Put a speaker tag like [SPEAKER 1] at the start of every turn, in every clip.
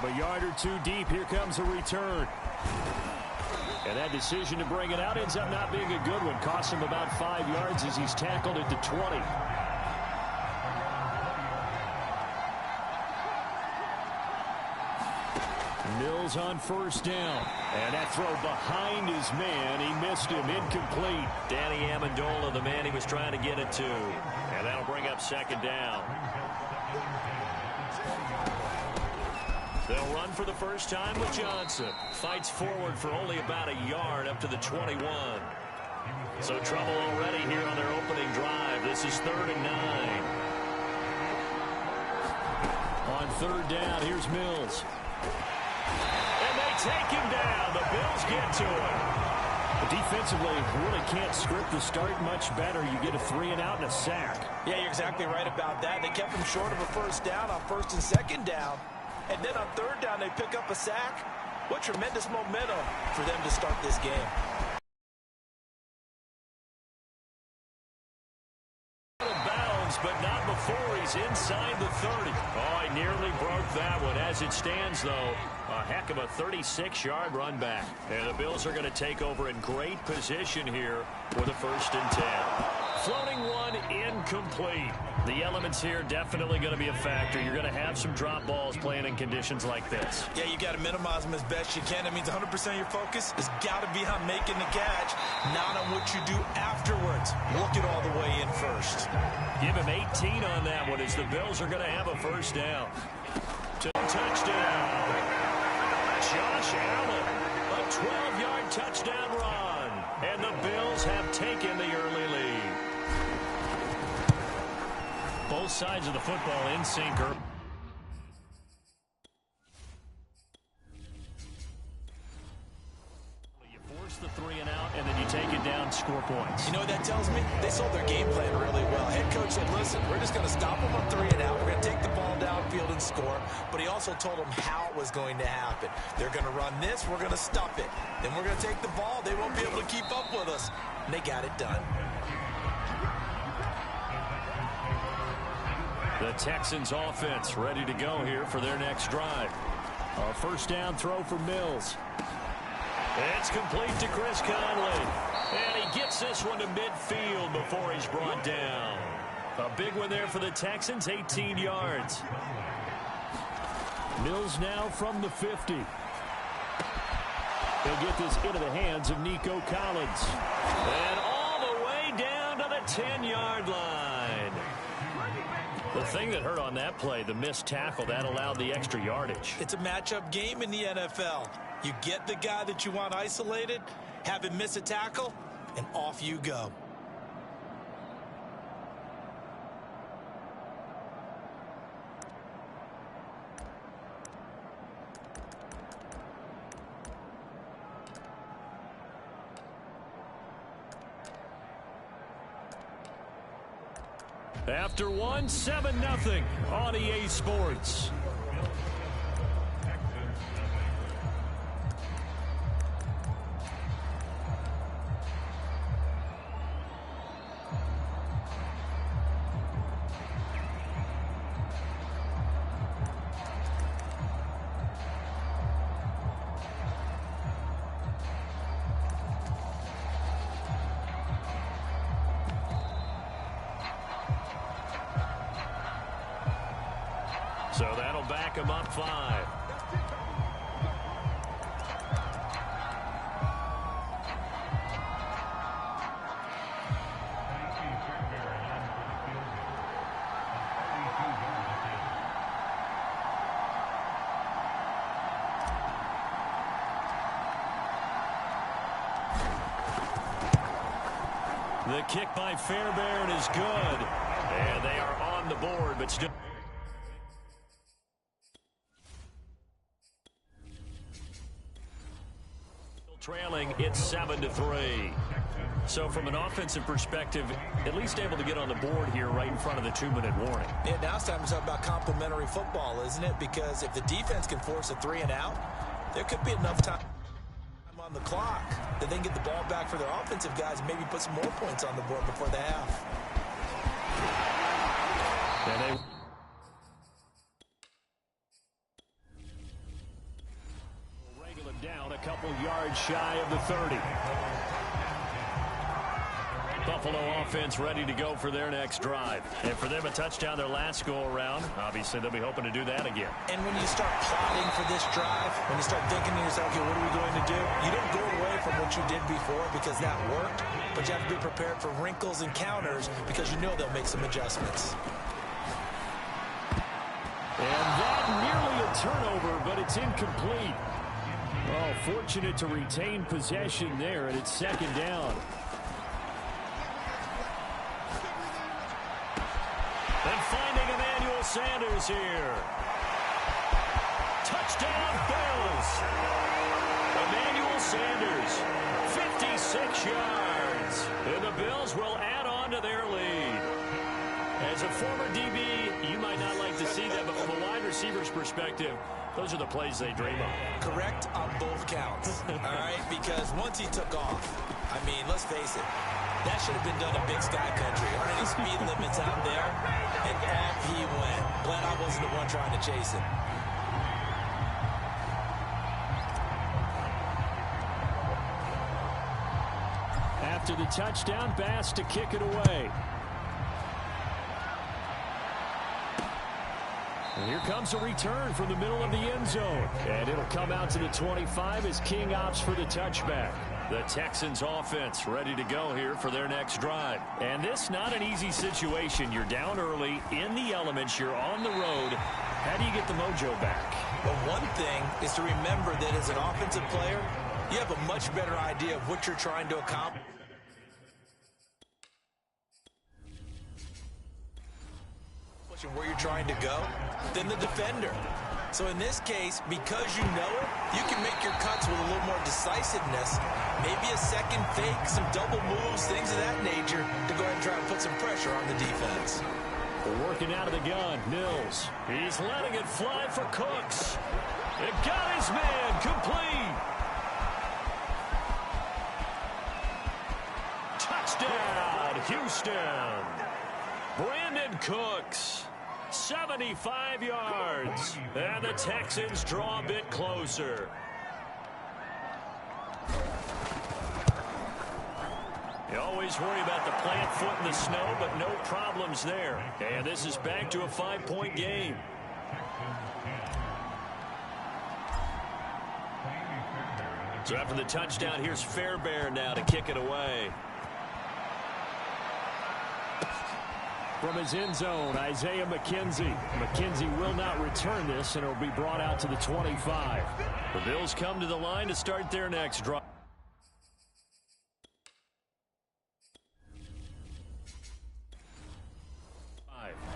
[SPEAKER 1] From a yard or two deep, here comes a return. And that decision to bring it out ends up not being a good one. Costs him about 5 yards as he's tackled at the 20. Mills on first down. And that throw behind his man. He missed him. Incomplete.
[SPEAKER 2] Danny Amendola, the man he was trying to get it to. And that'll bring up second down. They'll run for the first time with Johnson. Fights forward for only about a yard up to the 21. So trouble already here on their opening drive. This is 3rd and 9.
[SPEAKER 1] On third down, here's Mills.
[SPEAKER 2] And they take him down. The Bills get to him.
[SPEAKER 1] Defensively, really can't script the start much better. You get a 3-and-out and a sack.
[SPEAKER 3] Yeah, you're exactly right about that. They kept him short of a first down on first and second down. And then on third down, they pick up a sack. What tremendous momentum for them to start this game.
[SPEAKER 2] Bounds, but not before he's inside the 30. Oh, he nearly broke that one. As it stands, though, a heck of a 36-yard run back. And the Bills are going to take over in great position here with a 1st and 10. Floating one, incomplete. The elements here definitely going to be a factor. You're going to have some drop balls playing in conditions like this.
[SPEAKER 3] Yeah, you got to minimize them as best you can. That means 100% of your focus has got to be on making the catch, not on what you do afterwards. Work it all the way in first.
[SPEAKER 2] Give him 18 on that one as the Bills are going to have a first down. Touchdown. Josh Allen, a 12-yard touchdown run. And the Bills have taken the early lead. Both sides of the football in sync. You force the 3-and-out, and then you take it down, score points.
[SPEAKER 3] You know what that tells me? They sold their game plan really well. Head coach said, listen, we're just going to stop them on 3-and-out. We're going to take the ball downfield and score. But he also told them how it was going to happen. They're going to run this. We're going to stop it. Then we're going to take the ball. They won't be able to keep up with us. And they got it done.
[SPEAKER 1] The Texans offense ready to go here for their next drive. A first down throw for Mills.
[SPEAKER 2] It's complete to Chris Conley. And he gets this one to midfield before he's brought down. A big one there for the Texans, 18 yards.
[SPEAKER 1] Mills now from the 50. He'll get this into the hands of Nico Collins.
[SPEAKER 2] And all the way down to the 10-yard line. The thing that hurt on that play, the missed tackle, that allowed the extra yardage.
[SPEAKER 3] It's a matchup game in the NFL. You get the guy that you want isolated, have him miss a tackle, and off you go.
[SPEAKER 1] After one, 7-0 on EA Sports.
[SPEAKER 2] So that'll back him up 5.
[SPEAKER 1] The kick by Fairbairn is good.
[SPEAKER 2] And they are on the board, but still. Trailing, it's 7-3. So from an offensive perspective, at least able to get on the board here right in front of the 2-minute warning.
[SPEAKER 3] Yeah, now it's time to talk about complementary football, isn't it? Because if the defense can force a 3-and-out, there could be enough time on the clock that they can get the ball back for their offensive guys and maybe put some more points on the board before the half.
[SPEAKER 1] shy of the 30.
[SPEAKER 2] Buffalo offense ready to go for their next drive. And for them, a touchdown their last go-around. Obviously, they'll be hoping to do that again.
[SPEAKER 3] And when you start plotting for this drive, when you start thinking to yourself, okay, what are we going to do? You don't go away from what you did before because that worked, but you have to be prepared for wrinkles and counters because you know they'll make some adjustments.
[SPEAKER 1] And that nearly a turnover, but it's incomplete. Oh, fortunate to retain possession there, and it's second down.
[SPEAKER 2] And finding Emmanuel Sanders here. Touchdown, Bills. Emmanuel Sanders, 56 yards. And the Bills will add on to their lead. As a former DB, you might not like to see that, but from a wide receiver's perspective, those are the plays they dream of.
[SPEAKER 3] Correct on both counts, all right? Because once he took off, I mean, let's face it, that should have been done in Big Sky Country. Aren't any speed limits out there? And off he went. Glad I wasn't the one trying to chase him.
[SPEAKER 1] After the touchdown, Bass to kick it away. And here comes a return from the middle of the end zone. And it'll come out to the 25 as King opts for the touchback.
[SPEAKER 2] The Texans offense ready to go here for their next drive.
[SPEAKER 1] And this not an easy situation. You're down early, in the elements, you're on the road. How do you get the mojo back?
[SPEAKER 3] Well, one thing is to remember that as an offensive player, you have a much better idea of what you're trying to accomplish. And where you're trying to go than the defender. So in this case, because you know it, you can make your cuts with a little more decisiveness, maybe a second fake, some double moves, things of that nature to go ahead and try and put some pressure on the defense.
[SPEAKER 1] They're working out of the gun. Mills.
[SPEAKER 2] He's letting it fly for Cooks. It got his man complete. Touchdown, Houston. Brandon Cooks. 75 yards. And the Texans draw a bit closer. You always worry about the plant foot in the snow, but no problems there. And this is back to a 5-point game. So after the touchdown, here's Fairbairn now to kick it away.
[SPEAKER 1] From his end zone, Isaiah McKenzie. McKenzie will not return this, and it'll be brought out to the 25.
[SPEAKER 2] The Bills come to the line to start their next drive.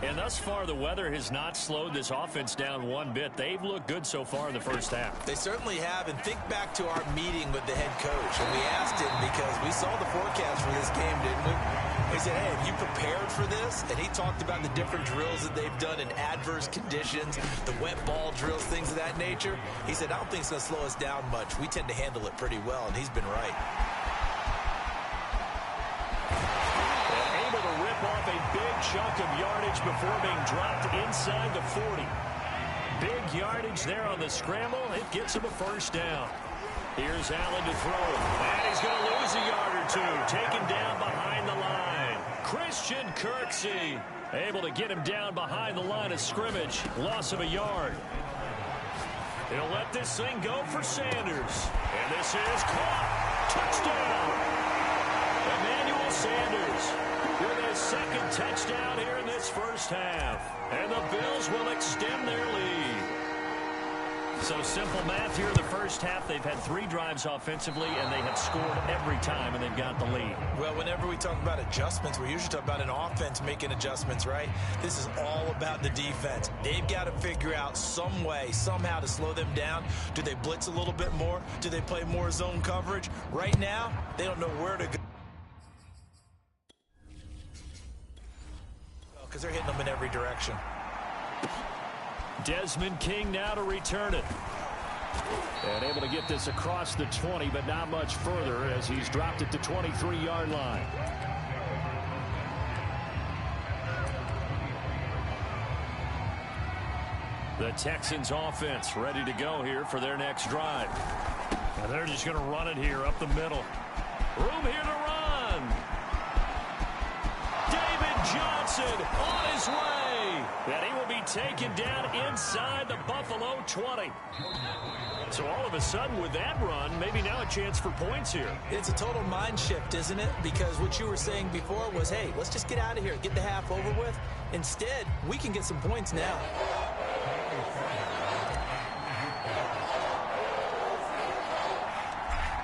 [SPEAKER 2] And thus far, the weather has not slowed this offense down one bit. They've looked good so far in the first half.
[SPEAKER 3] They certainly have. And think back to our meeting with the head coach. And we asked him because we saw the forecast for this game, didn't we? He said, hey, have you prepared for this? And he talked about the different drills that they've done in adverse conditions, the wet ball drills, things of that nature. He said, I don't think it's going to slow us down much. We tend to handle it pretty well, and he's been right.
[SPEAKER 2] Off a big chunk of yardage before being dropped inside the 40. Big yardage there on the scramble. It gets him a first down. Here's Allen to throw. And he's going to lose a yard or two. Taken down behind the line. Christian Kirksey able to get him down behind the line of scrimmage. Loss of a yard. He'll let this thing go for Sanders. And this is caught. Touchdown. Emmanuel Sanders with his second touchdown here in this first half. And the Bills will extend their lead. So simple math here in the first half. They've had 3 drives offensively, and they have scored every time, and they've got the lead.
[SPEAKER 3] Well, whenever we talk about adjustments, we usually talk about an offense making adjustments, right? This is all about the defense. They've got to figure out some way, somehow to slow them down. Do they blitz a little bit more? Do they play more zone coverage? Right now, they don't know where to go. Because they're hitting them in every direction.
[SPEAKER 1] Desmond King now to return it. And able to get this across the 20, but not much further as he's dropped it to 23-yard line. The Texans offense ready to go here for their next drive. And they're just going to run it here up the middle. Room here to run. David Johnson on his way. And he will be taken down inside the Buffalo 20. So all of a sudden with that run, maybe now a chance for points here.
[SPEAKER 3] It's a total mind shift, isn't it? Because what you were saying before was, hey, let's just get out of here, get the half over with. Instead, we can get some points now.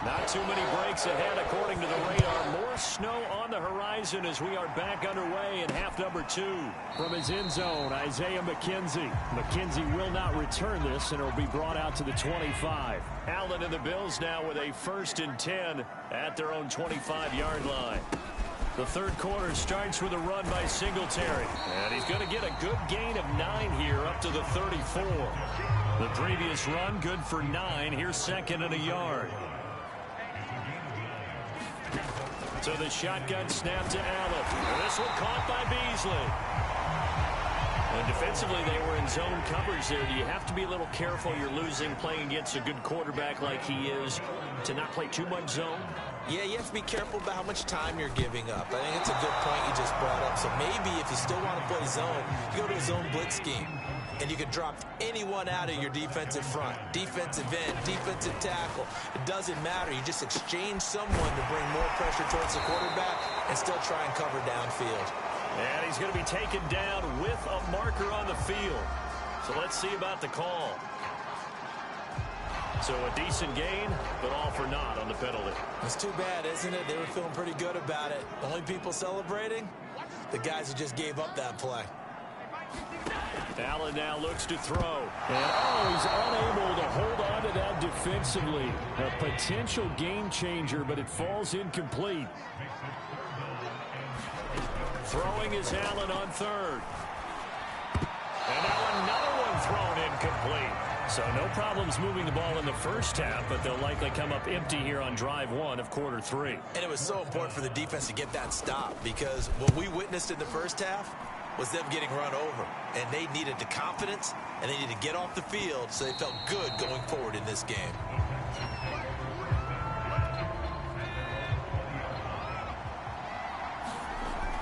[SPEAKER 1] Not too many breaks ahead according to the radar. More snow on the horizon as we are back underway in half number 2. From his end zone, Isaiah McKenzie. McKenzie will not return this, and it will be brought out to the 25. Allen and the Bills now with a 1st and 10 at their own 25-yard line. The third quarter starts with a run by Singletary. And he's going to get a good gain of 9 here up to the 34. The previous run good for 9. Here's 2nd and a yard. So the shotgun snap to Allen. This one caught by Beasley. And defensively, they were in zone coverage there. Do you have to be a little careful? You're losing playing against a good quarterback like he is to not play too much zone?
[SPEAKER 3] Yeah, you have to be careful about how much time you're giving up. I think it's a good point you just brought up. So maybe if you still want to play zone, you go to a zone blitz scheme. And you can drop anyone out of your defensive front. Defensive end, defensive tackle. It doesn't matter. You just exchange someone to bring more pressure towards the quarterback and still try and cover downfield.
[SPEAKER 1] And he's going to be taken down with a marker on the field. So let's see about the call. So a decent gain, but all for naught on the penalty.
[SPEAKER 3] It's too bad, isn't it? They were feeling pretty good about it. Only people celebrating? The guys who just gave up that play.
[SPEAKER 1] Allen now looks to throw. And he's unable to hold on to that defensively. A potential game changer, but it falls incomplete. Throwing is Allen on 3rd. And now another one thrown incomplete. So no problems moving the ball in the first half, but they'll likely come up empty here on drive 1 of quarter 3.
[SPEAKER 3] And it was so important for the defense to get that stop, because what we witnessed in the first half was them getting run over. And they needed the confidence, and they needed to get off the field so they felt good going forward in this game.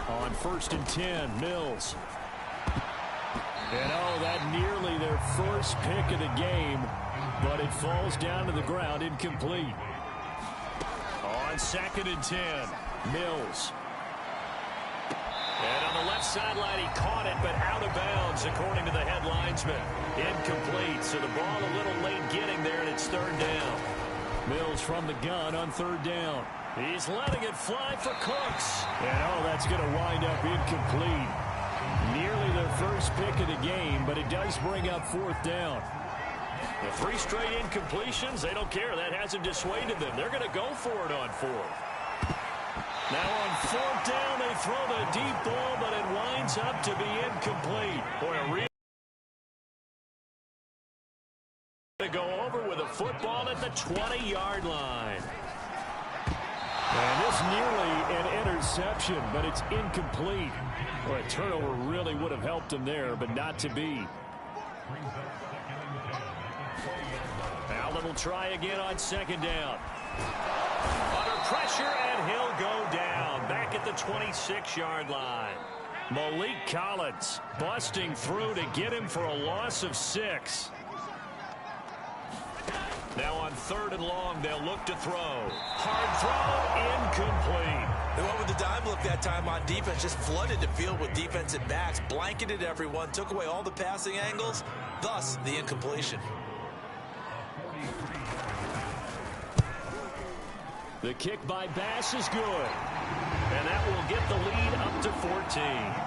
[SPEAKER 1] On 1st and 10, Mills. And that nearly their first pick of the game, but it falls down to the ground incomplete. On 2nd and 10, Mills. And on the left sideline, he caught it, but out of bounds, according to the head linesman. Incomplete, so the ball a little late getting there, and it's 3rd down. Mills from the gun on 3rd down. He's letting it fly for Cooks. And, that's going to wind up incomplete. Nearly their first pick of the game, but it does bring up 4th down. The 3 straight incompletions, they don't care. That hasn't dissuaded them. They're going to go for it on 4th. Now on 4th down, they throw the deep ball, but it winds up to be incomplete. Boy, a real to go over with a football at the 20-yard line. And this nearly an interception, but it's incomplete. Well, a turnover really would have helped him there, but not to be. Allen will try again on 2nd down. Under pressure, and he'll go down back at the 26-yard line. Malik Collins busting through to get him for a loss of 6. Now on 3rd and long, they'll look to throw. Hard throw, incomplete.
[SPEAKER 3] They went with the dime look that time on defense, just flooded the field with defensive backs, blanketed everyone, took away all the passing angles, thus the incompletion.
[SPEAKER 1] The kick by Bass is good. And that will get the lead up to 14.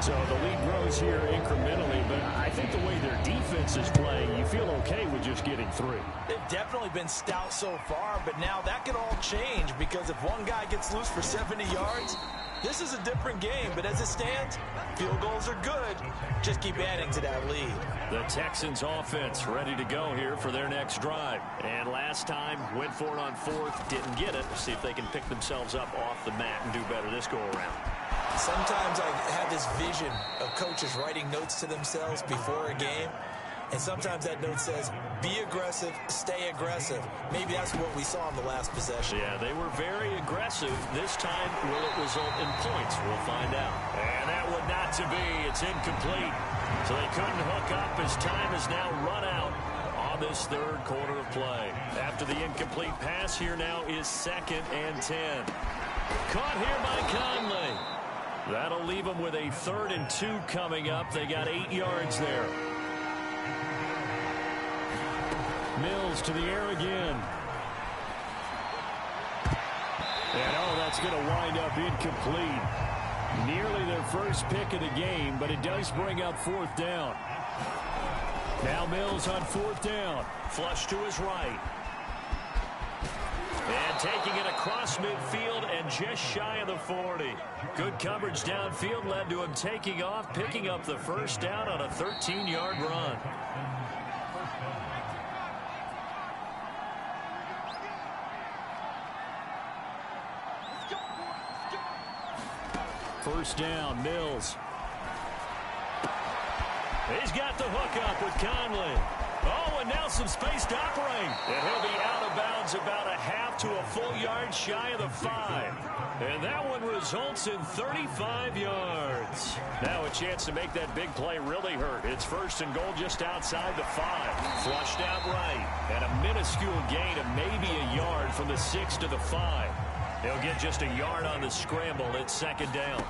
[SPEAKER 1] So the lead grows here incrementally, but I think the way their defense is playing, you feel okay with just getting 3.
[SPEAKER 3] They've definitely been stout so far, but now that could all change, because if one guy gets loose for 70 yards, this is a different game. But as it stands, field goals are good. Just keep adding to that lead.
[SPEAKER 1] The Texans offense ready to go here for their next drive. And last time, went for it on 4th, didn't get it. See if they can pick themselves up off the mat and do better this go-around.
[SPEAKER 3] Sometimes I have this vision of coaches writing notes to themselves before a game. And sometimes that note says, be aggressive, stay aggressive. Maybe that's what we saw in the last possession.
[SPEAKER 2] Yeah, they were very aggressive. This time, will it result in points? We'll find out. And that would not to be. It's incomplete. So they couldn't hook up as time has now run out on this third quarter of play. After the incomplete pass, here now is 2nd and 10. Caught here by Conley. That'll leave them with a 3rd and 2 coming up. They got 8 yards there. Mills to the air again. And that's going to wind up incomplete. Nearly their first pick of the game, but it does bring up 4th down. Now Mills on 4th down. Flush to his right. And taking it across midfield and just shy of the 40. Good coverage downfield led to him taking off, picking up the first down on a 13-yard run. First down, Mills. He's got the hook up with Conley. Oh, and now some space to operate. And he'll be out of bounds about a half to a full yard shy of the 5. And that one results in 35 yards. Now a chance to make that big play really hurt. It's 1st and goal just outside the 5. Flushed out right. And a minuscule gain of maybe a yard from the 6 to the 5. He'll get just a yard on the scramble. It's 2nd down.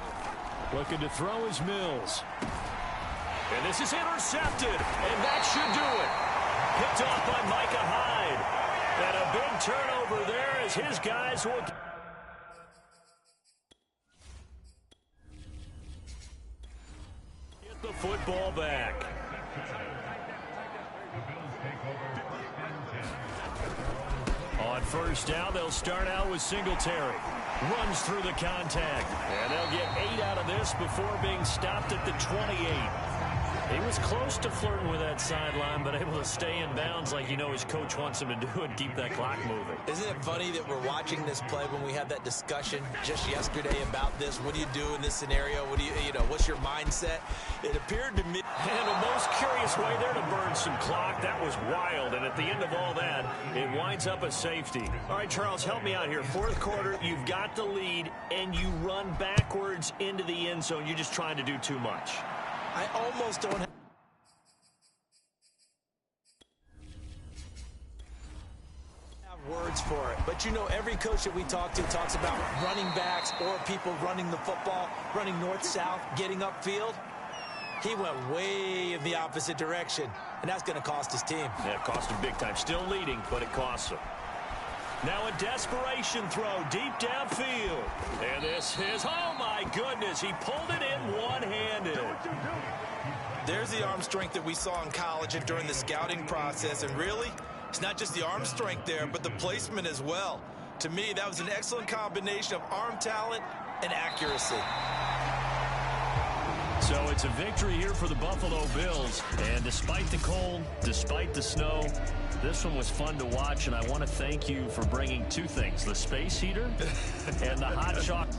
[SPEAKER 2] Looking to throw is Mills. And this is intercepted. And that should do it. Picked off by Micah Hyde. And a big turnover there as his guys will get the football back. On 1st down, they'll start out with Singletary. Runs through the contact. And they'll get 8 out of this before being stopped at the 28. He was close to flirting with that sideline, but able to stay in bounds like his coach wants him to do and keep that clock moving.
[SPEAKER 3] Isn't it funny that we're watching this play when we had that discussion just yesterday about this? What do you do in this scenario? What do what's your mindset? It appeared to me.
[SPEAKER 2] And the most curious way there to burn some clock. That was wild. And at the end of all that, it winds up a safety. All right, Charles, help me out here. 4th quarter, you've got the lead, and you run backwards into the end zone. You're just trying to do too much.
[SPEAKER 3] I almost don't have words for it. But every coach that we talk to talks about running backs or people running the football, running north-south, getting upfield. He went way in the opposite direction, and that's going to cost his team.
[SPEAKER 2] Yeah, it cost him big time. Still leading, but it costs him. Now a desperation throw deep downfield. And this is, oh my goodness, he pulled it in one-handed.
[SPEAKER 3] There's the arm strength that we saw in college and during the scouting process. And really, it's not just the arm strength there, but the placement as well. To me, that was an excellent combination of arm talent and accuracy.
[SPEAKER 2] So it's a victory here for the Buffalo Bills. And despite the cold, despite the snow, this one was fun to watch. And I want to thank you for bringing 2 things, the space heater and the hot chocolate.